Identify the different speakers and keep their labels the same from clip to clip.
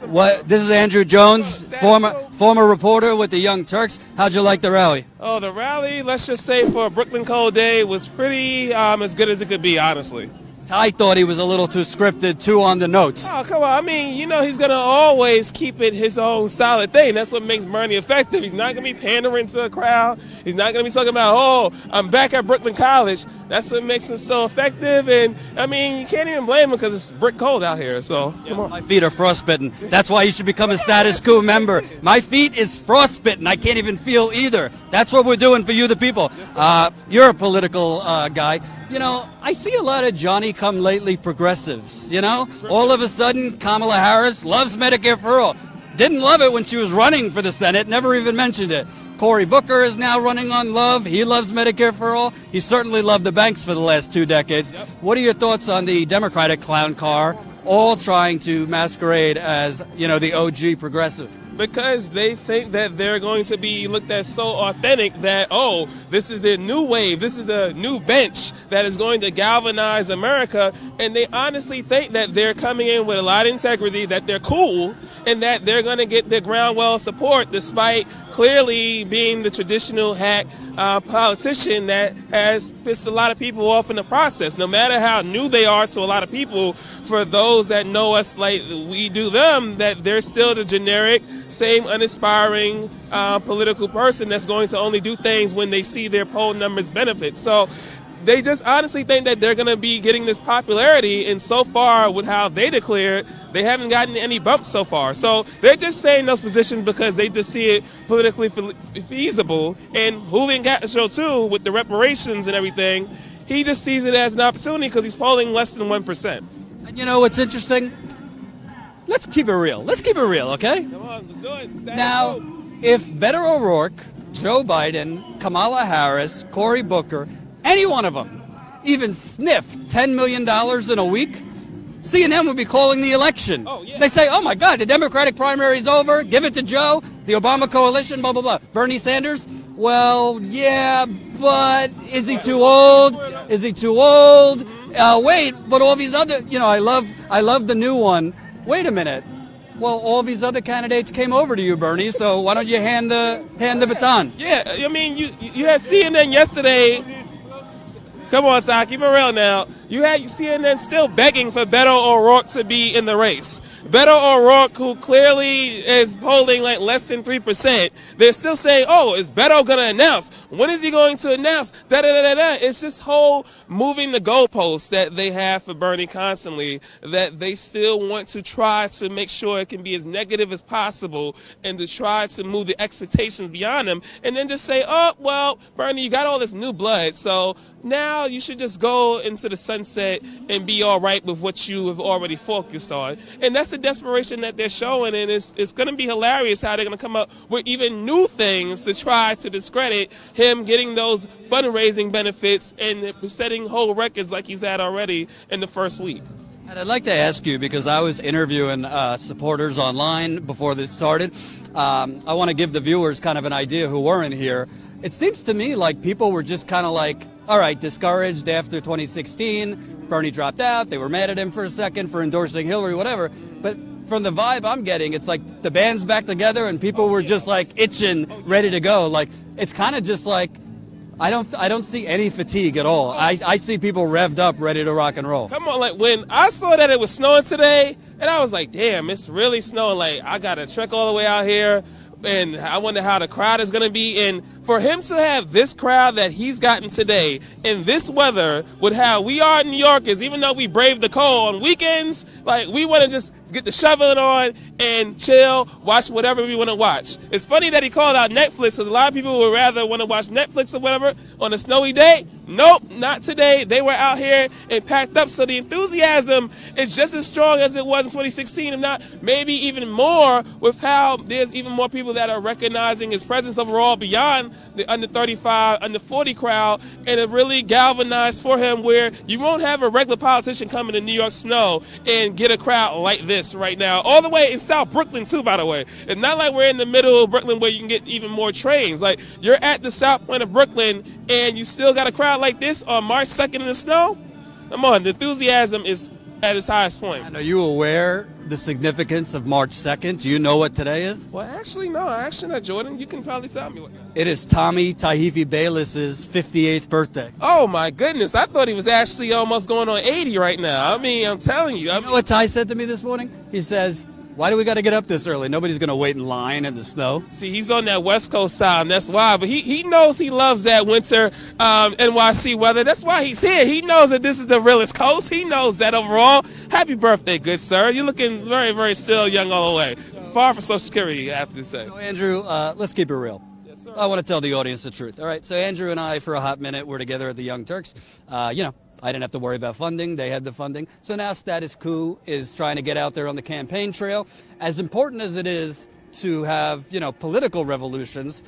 Speaker 1: What? This is Andrew Jones, former reporter with the Young Turks. How'd you like the rally?
Speaker 2: Oh, the rally, let's just say for a Brooklyn cold day, was pretty as good as it could be, honestly.
Speaker 1: Ty thought he was a little too scripted, too on the notes.
Speaker 2: Oh, come on. I mean, you know he's going to always keep it his own solid thing. That's what makes Bernie effective. He's not going to be pandering to a crowd. He's not going to be talking about, oh, I'm back at Brooklyn College. That's what makes him so effective. And, I mean, you can't even blame him because it's brick cold out here. So, come on.
Speaker 1: My feet are frostbitten. That's why you should become a status quo member. My feet is frostbitten. I can't even feel either. That's what we're doing for you, the people. You're a political guy. You know, I see a lot of Johnny-come-lately progressives, you know? All of a sudden, Kamala Harris loves Medicare for all. Didn't love it when she was running for the Senate, never even mentioned it. Cory Booker is now running on love. He loves Medicare for all. He certainly loved the banks for the last 2 decades. Yep. What are your thoughts on the Democratic clown car, all trying to masquerade as, you know, the OG progressive?
Speaker 2: Because they think that they're going to be looked at so authentic that, oh, this is the new wave, this is the new bench that is going to galvanize America, and they honestly think that they're coming in with a lot of integrity, that they're cool, and that they're going to get the ground well support despite clearly being the traditional hack politician that has pissed a lot of people off in the process. No matter how new they are to a lot of people, for those that know us like we do them, that they're still the generic, same uninspiring political person that's going to only do things when they see their poll numbers benefit. So they just honestly think that they're going to be getting this popularity, and so far with how they declared, they haven't gotten any bumps so far. So they're just saying those positions because they just see it politically feasible. And Julian Castro, too, with the reparations and everything, he just sees it as an opportunity because he's polling less than 1%.
Speaker 1: And you know what's interesting? Let's keep it real. Let's keep it real, okay?
Speaker 2: Come on, let's do it.
Speaker 1: Now, if Beto O'Rourke, Joe Biden, Kamala Harris, Cory Booker, any one of them even sniffed $10 million in a week, CNN would be calling the election.
Speaker 2: Oh, yeah.
Speaker 1: They say, oh, my God, the Democratic primary is over. Give it to Joe, the Obama coalition, blah, blah, blah. Bernie Sanders? Well, yeah, but is he too old? Is he too old? Wait, but all these other, you know, I love the new one. Wait a minute. Well, all these other candidates came over to you, Bernie, so why don't you hand the baton?
Speaker 2: Yeah, I mean, you had CNN yesterday. Come on, Ty, keep it real now. You had CNN still begging for Beto O'Rourke to be in the race. Beto O'Rourke, who clearly is polling like less than 3%, they're still saying, oh, is Beto going to announce? When is he going to announce? Da-da-da-da-da. It's just whole moving the goalposts that they have for Bernie constantly, that they still want to try to make sure it can be as negative as possible and to try to move the expectations beyond him and then just say, oh, well, Bernie, you got all this new blood, so now you should just go into the sunset and be all right with what you have already focused on. And that's the desperation that they're showing, and it's going to be hilarious how they're going to come up with even new things to try to discredit him getting those fundraising benefits and setting whole records like he's had already in the first week.
Speaker 1: And I'd like to ask you, because I was interviewing supporters online before this started, I want to give the viewers kind of an idea who weren't here. It seems to me like people were just kind of like, all right, discouraged after 2016. Bernie dropped out. They were mad at him for a second for endorsing Hillary, whatever. But from the vibe I'm getting, it's like the band's back together and people were just like itching, ready to go. Like, it's kind of just like, I don't see any fatigue at all. I see people revved up, ready to rock and roll.
Speaker 2: Come on, like when I saw that it was snowing today, and I was like, damn, it's really snowing. Like, I got to trek all the way out here. And I wonder how the crowd is going to be. And for him to have this crowd that he's gotten today in this weather with how we are New Yorkers, even though we brave the cold on weekends, like we want to just get the shoveling on and chill, watch whatever we want to watch. It's funny that he called out Netflix because a lot of people would rather want to watch Netflix or whatever on a snowy day. Nope, not today. They were out here and packed up. So the enthusiasm is just as strong as it was in 2016, if not maybe even more, with how there's even more people that are recognizing his presence overall beyond the under 35, under 40 crowd, and it really galvanized for him where you won't have a regular politician come in New York snow and get a crowd like this right now. All the way in South Brooklyn, too, by the way. It's not like we're in the middle of Brooklyn where you can get even more trains. Like, you're at the south point of Brooklyn, and you still got a crowd like this on March 2nd in the snow? Come on, the enthusiasm is at its highest point.
Speaker 1: And are you aware the significance of March 2nd? Do you know what today is?
Speaker 2: Well, actually, no. Actually, not, Jordan. You can probably tell me what.
Speaker 1: It is Tommy Tahifi Bayless's 58th birthday.
Speaker 2: Oh, my goodness. I thought he was actually almost going on 80 right now. I mean, I'm telling you.
Speaker 1: You know what Ty said to me this morning? He says, why do we got to get up this early? Nobody's going to wait in line in the snow.
Speaker 2: See, he's on that West Coast side, and that's why. But he knows he loves that winter NYC weather. That's why he's here. He knows that this is the realest coast. He knows that overall. Happy birthday, good sir. You're looking very, very still young all the way. Far from Social Security, I have to say.
Speaker 1: So, Andrew, let's keep it real.
Speaker 2: Yes, sir.
Speaker 1: I want to tell the audience the truth. All right, so Andrew and I, for a hot minute, were together at the Young Turks. I didn't have to worry about funding. They had the funding. So now Status Quo is trying to get out there on the campaign trail. As important as it is to have, political revolutions,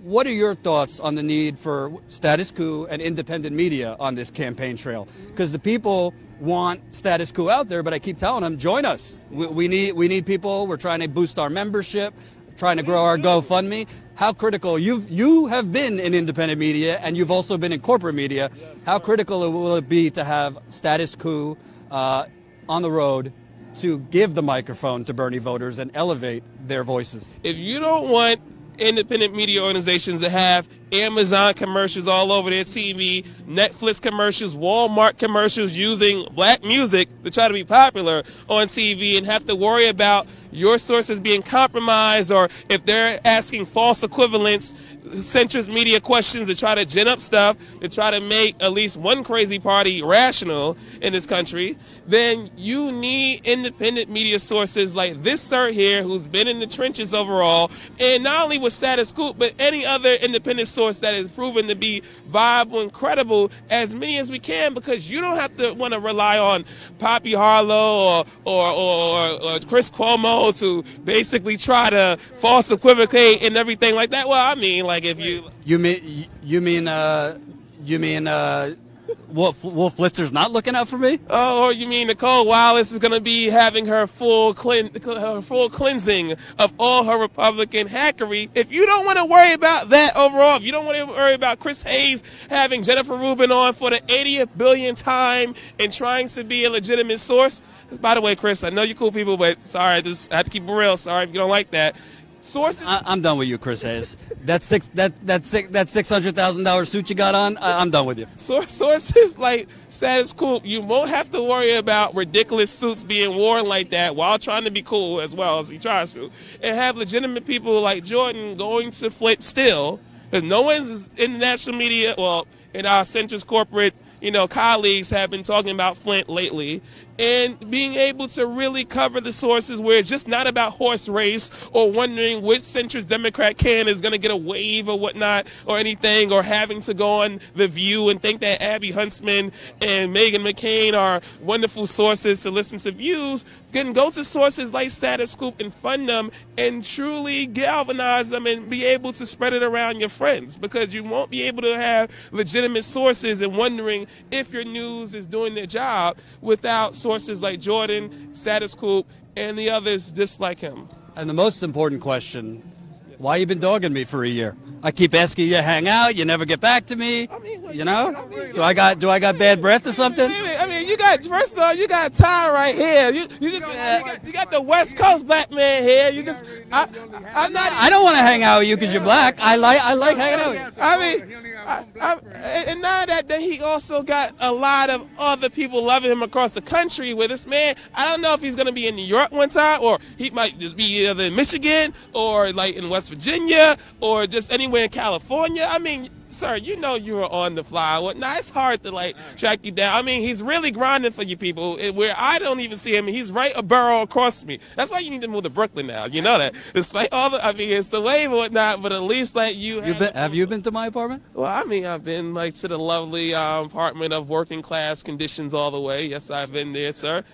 Speaker 1: what are your thoughts on the need for Status Quo and independent media on this campaign trail? Because the people want Status Quo out there, but I keep telling them, join us. We need people. We're trying to boost our membership, trying to grow our GoFundMe. How critical you have been in independent media, and you've also been in corporate media. How critical will it be to have Status Quo on the road to give the microphone to Bernie voters and elevate their voices?
Speaker 2: If you don't want independent media organizations to have Amazon commercials all over their TV, Netflix commercials, Walmart commercials using black music to try to be popular on TV, and have to worry about your sources being compromised, or if they're asking false equivalents, centrist media questions to try to gin up stuff, to try to make at least one crazy party rational in this country, then you need independent media sources like this sir here, who's been in the trenches overall, and not only with Status Quo, but any other independent source that is proven to be viable and credible, as many as we can, because you don't have to want to rely on Poppy Harlow or Chris Cuomo to basically try to false equivocate and everything like that. Well, I mean, like if you
Speaker 1: mean Wolf Blitzer's not looking out for me?
Speaker 2: Oh, or you mean Nicole Wallace is going to be having her full cleansing of all her Republican hackery? If you don't want to worry about that overall, if you don't want to worry about Chris Hayes having Jennifer Rubin on for the 80th billionth time and trying to be a legitimate source, by the way, Chris, I know you're cool people, but sorry, I have to keep it real. Sorry if you don't like that. Sources.
Speaker 1: I'm done with you, Chris Hayes. That $600,000 suit you got on, I'm done with you.
Speaker 2: Sources like Status Quo, you won't have to worry about ridiculous suits being worn like that while trying to be cool as well as he tries to, and have legitimate people like Jordan going to Flint still, because no one's in the national media, well, in our centrist corporate, colleagues have been talking about Flint lately, and being able to really cover the sources where it's just not about horse race or wondering which centrist Democrat candidate is going to get a wave or whatnot or anything, or having to go on The View and think that Abby Huntsman and Meghan McCain are wonderful sources to listen to views. Then go to sources like Status Quo and fund them and truly galvanize them and be able to spread it around your friends, because you won't be able to have legitimate sources and wondering if your news is doing their job without sources like Jordan, Status Quo, and the others just like him.
Speaker 1: And the most important question, why you been dogging me for a year? I keep asking you to hang out, you never get back to me. Do I got bad breath or something?
Speaker 2: I mean, you got, first of all, you got Ty right here. You got the West Coast black man here.
Speaker 1: I don't want to hang out with you because you're black. I like hanging out with you.
Speaker 2: I mean, and now that he also got a lot of other people loving him across the country, where this man, I don't know if he's going to be in New York one time, or he might just be either in Michigan or like in West Virginia or just anywhere in California. I mean, sir, you were on the fly. Now, it's hard to track you down. I mean, he's really grinding for you people, where I don't even see him. He's right a borough across me. That's why you need to move to Brooklyn now. You know that. Despite all it's the wave and whatnot, but at least
Speaker 1: have you been to my apartment?
Speaker 2: Well, I mean, I've been to the lovely apartment of working class conditions all the way. Yes, I've been there, sir.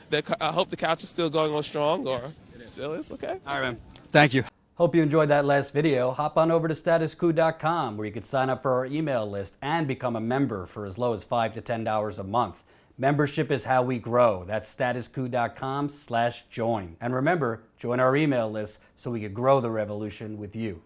Speaker 2: I hope the couch is still going on strong, or still is. Okay.
Speaker 1: All right, man. Thank you. Hope you enjoyed that last video. Hop on over to statusquo.com, where you can sign up for our email list and become a member for as low as $5 to $10 a month. Membership is how we grow. That's statusquo.com/join. And remember, join our email list so we can grow the revolution with you.